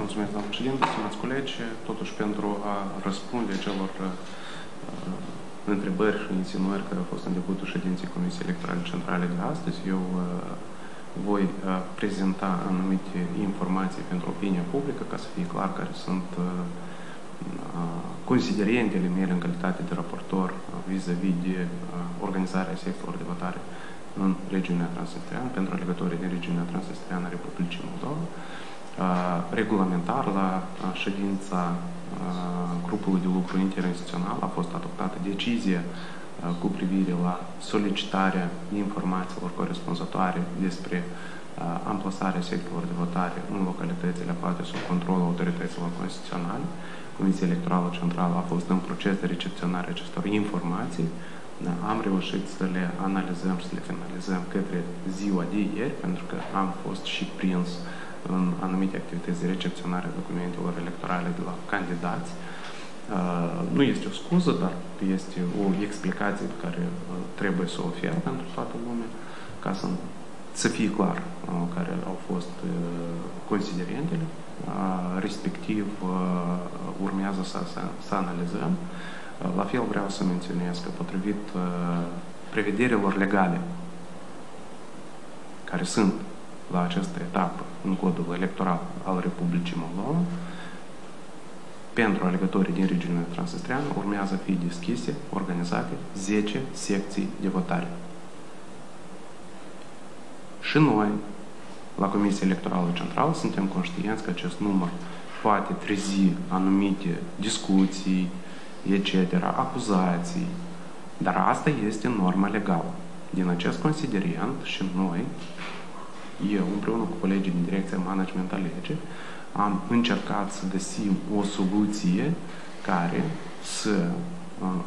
Mulțumesc, doamnă președinte, stimați colegi. Totuși, pentru a răspunde celor întrebări și insinuări care au fost în debutul ședinței Comisiei Electorale Centrale de astăzi, eu voi prezenta anumite informații pentru opinia publică, ca să fie clar care sunt considerentele mele în calitate de raportor vis-a-vis de organizarea secțiilor de votare în regiunea Transnistreană, pentru alegătorii din regiunea Transnistreană a Republicii Moldova. Regulamentar, la ședința grupului de lucru interinstituțional a fost adoptată decizie cu privire la solicitarea informațiilor corespunzătoare despre amplasarea secțiilor de votare în localitățile aflate sub controlul autorităților constituționale. Comisia Electorală Centrală a fost în proces de recepționare acestor informații. Am reușit să le analizăm și să le finalizăm către ziua de ieri, pentru că am fost și prins în anumite activități de recepționare a documentelor electorale de la candidați. Nu este o scuză, dar este o explicație pe care trebuie să o ofer pentru toată lumea, ca să fie clar care au fost considerentele, respectiv urmează să analizăm. La fel vreau să menționez că potrivit prevederilor legale care sunt la această etapă în codul electoral al Republicii Moldova, pentru alegătorii din regiunea Transnistreană urmează să fie deschise, organizate 10 secții de votare. Și noi, la Comisia Electorală Centrală, suntem conștienți că acest număr poate trezi anumite discuții, etc., acuzații, dar asta este norma legală. Din acest considerent și noi, eu, împreună cu colegii din Direcția Management a Legii, am încercat să găsim o soluție care să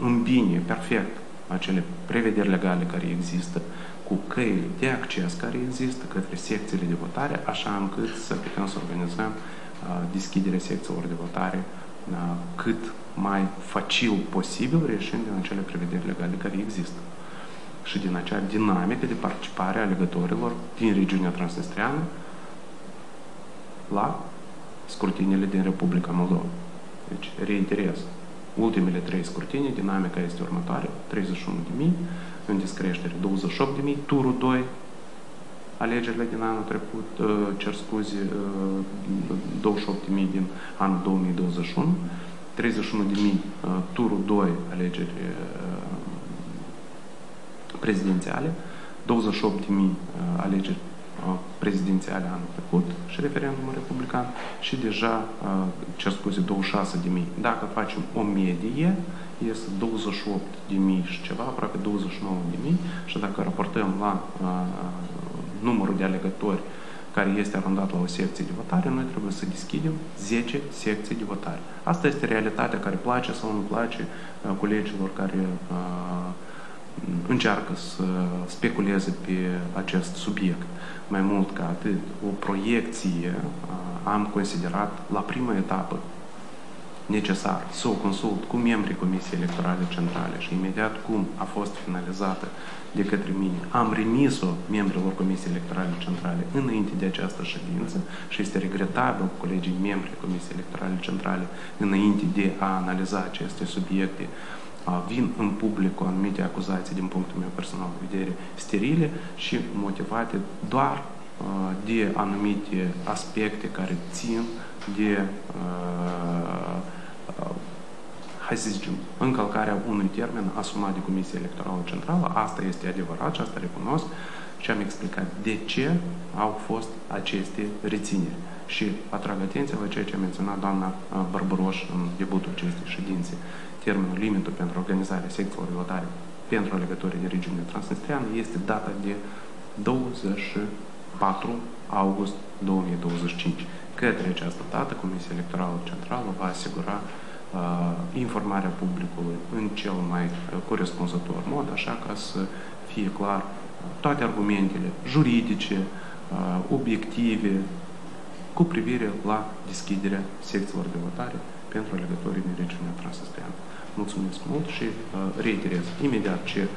îmbine perfect acele prevederi legale care există cu căile de acces care există către secțiile de votare, așa încât să putem să organizăm deschiderea secțiilor de votare cât mai facil posibil, reieșind din acele prevederi legale care există și din acea dinamică de participare a alegătorilor din regiunea Transnistreană la scrutinile din Republica Moldova. Deci, reiterez, ultimele 3 scrutinii, dinamica este următoare: 31.000, în descreștere 28.000, turul 2, alegerile din anul trecut, 28.000 din anul 2021, 31.000, turul 2, alegeri prezidențiale, 28.000 alegeri prezidențiale anul trecut și referendumul republican și deja, 26.000. Dacă facem o medie, este 28.000 și ceva, aproape 29.000 și dacă raportăm la numărul de alegători care este arondat la o secție de votare, noi trebuie să deschidem 10 secții de votare. Asta este realitatea care place sau nu place colegilor care încearcă să speculeze pe acest subiect. Mai mult ca atât, o proiecție am considerat la prima etapă necesar să o consult cu membrii Comisiei Electorale Centrale și imediat cum a fost finalizată de către mine, am remis-o membrilor Comisiei Electorale Centrale înainte de această ședință și este regretabil cu colegii membri Comisiei Electorale Centrale înainte de a analiza aceste subiecte vin în public cu anumite acuzații din punctul meu personal de vedere sterile și motivate doar de anumite aspecte care țin de hai să zicem, încălcarea unui termen asumat de Comisia Electorală Centrală. Asta este adevărat și asta recunosc și am explicat de ce au fost aceste rețineri. Și atrag atenția la ceea ce a menționat doamna Bărburoș în debutul acestei ședințe. Termenul limitul pentru organizarea secțiilor de votare pentru alegătorii de regiune Transnistreană este data de 24 august 2025. Către această dată, Comisia Electorală Centrală va asigura informarea publicului în cel mai corespunzător mod, așa ca să fie clar toate argumentele juridice, obiective, cu privire la deschiderea secțiilor de votare pentru alegătorii din regiunea Transnistreană. Mulțumesc mult și reiterez, imediat ce